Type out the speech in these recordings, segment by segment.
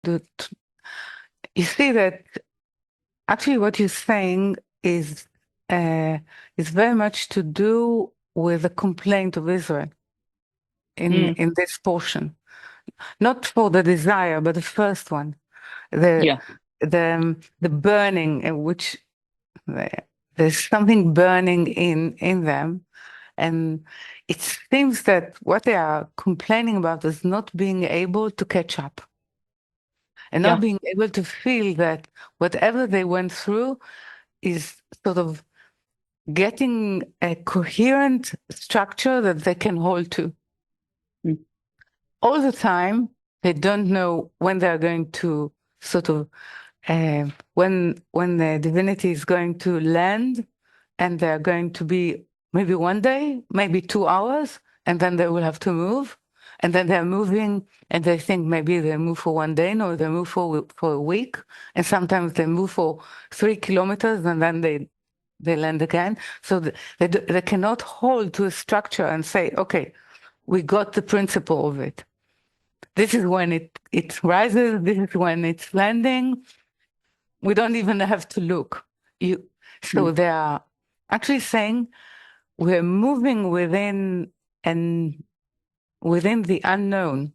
the you see that actually what you're saying uh, is very much to do with the complaint of Israel Mm, in this portion, not for the desire, but the first one, the yeah, the burning, which uh, there's something burning in them, and it seems that what they are complaining about is not being able to catch up and not yeah, being able to feel that whatever they went through is sort of getting a coherent structure that they can hold to. mm, All the time, they don't know when they're going to sort of when the divinity is going to land, and they're going to be maybe one day, maybe 2 hours, and then they will have to move. And then they're moving, and they think maybe they move for one day, no, they move for a week, and sometimes they move for 3 kilometers, and then they land again. So they cannot hold to a structure and say, okay, we got the principle of it. This is when it rises. This is when it's landing. We don't even have to look. You, so mm. they are actually saying we're moving and within the unknown.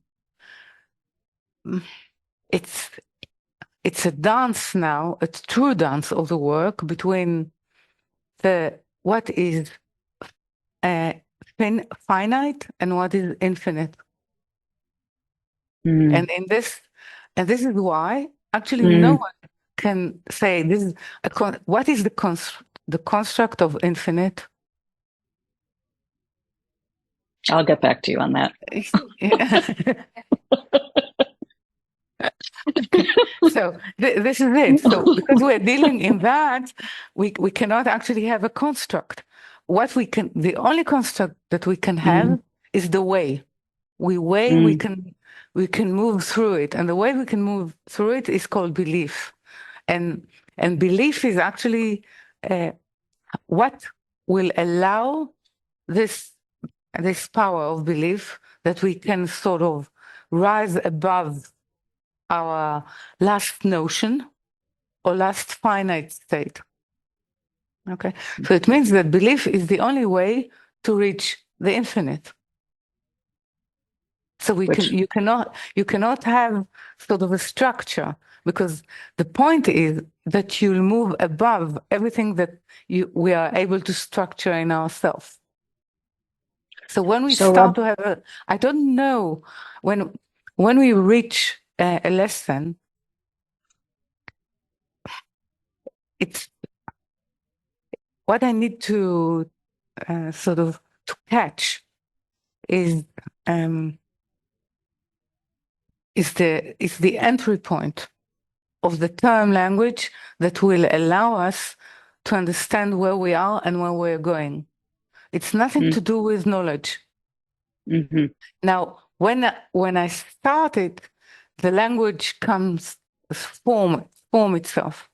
It's it's a dance now, a true dance of the work between the what is uh, finite and what is infinite. Mm, And this is why actually no mm. one can say this is what is the construct of infinite. I'll get back to you on that. Yeah. Okay. So this is it. So because we're dealing in that, we cannot actually have a construct. The only construct that we can Mm, have is the way. mm. We can move through it. And the way we can move through it is called belief. And and belief is actually uh, what will allow this this power of belief that we can sort of rise above our last notion or last finite state. Okay. So it means that belief is the only way to reach the infinite. So Which, you cannot have sort of a structure, because the point is that you'll move above everything that we are able to structure in ourselves. So when we so, start to have I don't know, when when we reach a lesson, it's what I need to sort of to catch is um, is the entry point of the term language that will allow us to understand where we are and where we're going. It's nothing mm, to do with knowledge. mhm, Now, when I started, the language comes form itself.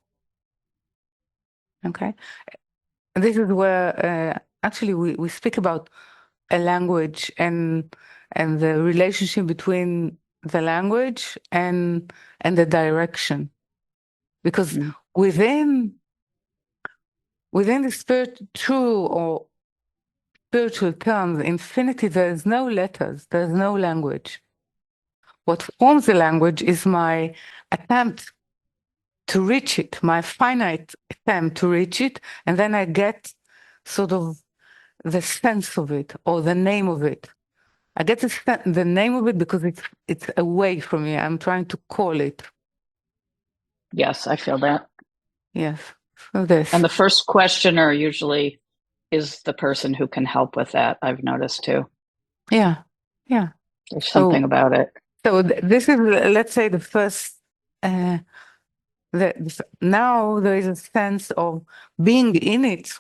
Okay, and this is where actually we speak about a language and the relationship between the language and the direction, because mm. within within the spirit true or spiritual terms, infinity, there is no letters, there is no language. What forms the language is my attempt to reach it, my finite attempt to reach it, and then I get sort of the sense of it or the name of it. I get the name of it because it's away from me. I'm trying to call it. Yes, I feel that. Yes. So And this. the first questioner usually is the person who can help with that. I've noticed too. Yeah. Yeah. There's something So about it. this is, let's say, the first. Uh, Now there is a sense of being in it.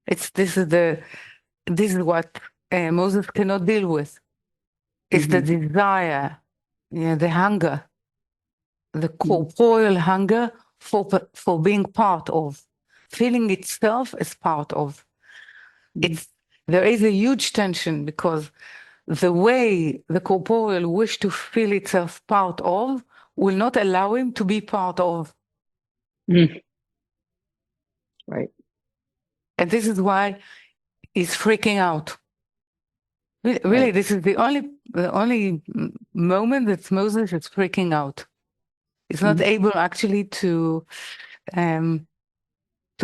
It's this is what Moses cannot deal with. It's the Hmm. desire, yeah, the hunger, the Hmm. corporeal hunger for being part of, feeling itself as part of. Hmm. It's There is a huge tension because the way the corporeal wish to feel itself part of will not allow him to be part of. Mm. Right. And this is why he's freaking out. Really, Right. this is the only moment that Moses is freaking out. He's not Mm. able actually to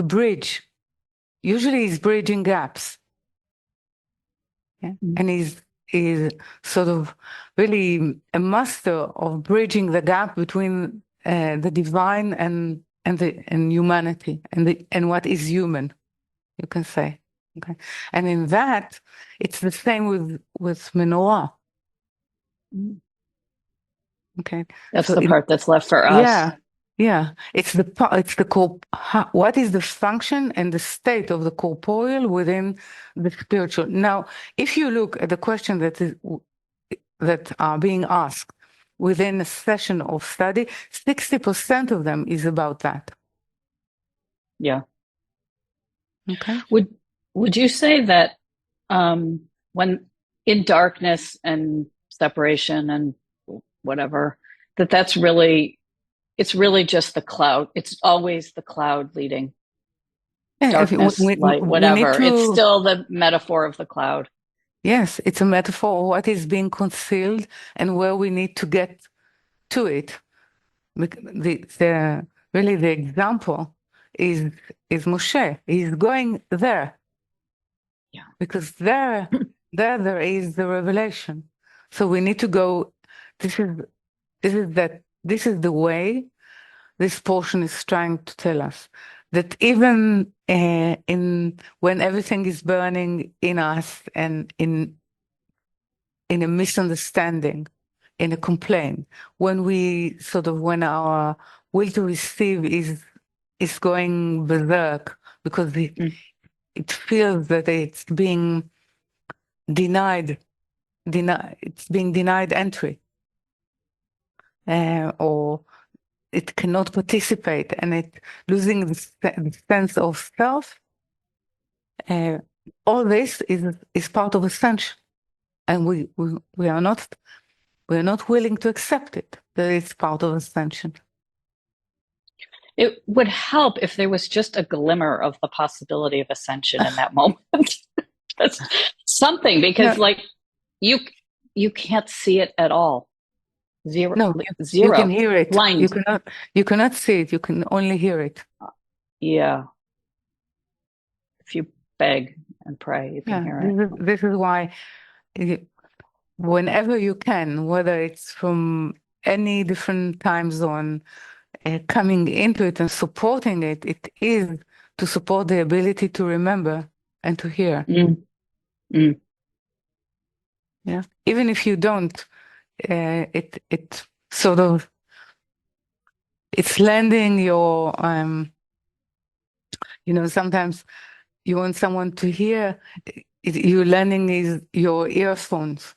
bridge. Usually he's bridging gaps. Yeah? Mm. And he's sort of really a master of bridging the gap between the divine and humanity and what is human, you can say. Okay. And in that, it's the same with menorah. Mm. Okay. That's So the part that's left for us. yeah, yeah. It's the what is the function and the state of the corporeal within the spiritual. Now, if you look at the question that are being asked within a session of study, 60% of them is about that. Yeah. Okay. Would you say that when in darkness and separation and whatever, that's really, it's really just the cloud. It's always the cloud leading. Yeah, Darkness, light, we need whatever. It's to, still the metaphor of the cloud. yes, it's a metaphor of what is being concealed and where we need to get to it. Really the example is Moshe. He's going there Yeah. because there is the revelation. So we need to go. This is the way this portion is trying to tell us that even in when everything is burning in us and in a misunderstanding, in a complaint, when our will to receive is going berserk because Mm. it feels that it's being denied, it's being denied entry, or it cannot participate, and it losing the sense of self. Uh, all this is part of ascension, and we are not willing to accept it, that it's part of ascension. It would help if there was just a glimmer of the possibility of ascension in that moment. That's something, because No, like you you can't see it at all. Zero, no, you can zero, hear it. blind. You cannot see it. You can only hear it. Yeah. If you beg and pray, you can Yeah, hear it. this is why whenever you can, whether it's from any different time zone, coming into it and supporting it, it is to support the ability to remember and to hear. Mm, mm. Yeah, even if you don't, it sort of it's lending your sometimes you want someone to hear. You're lending your earphones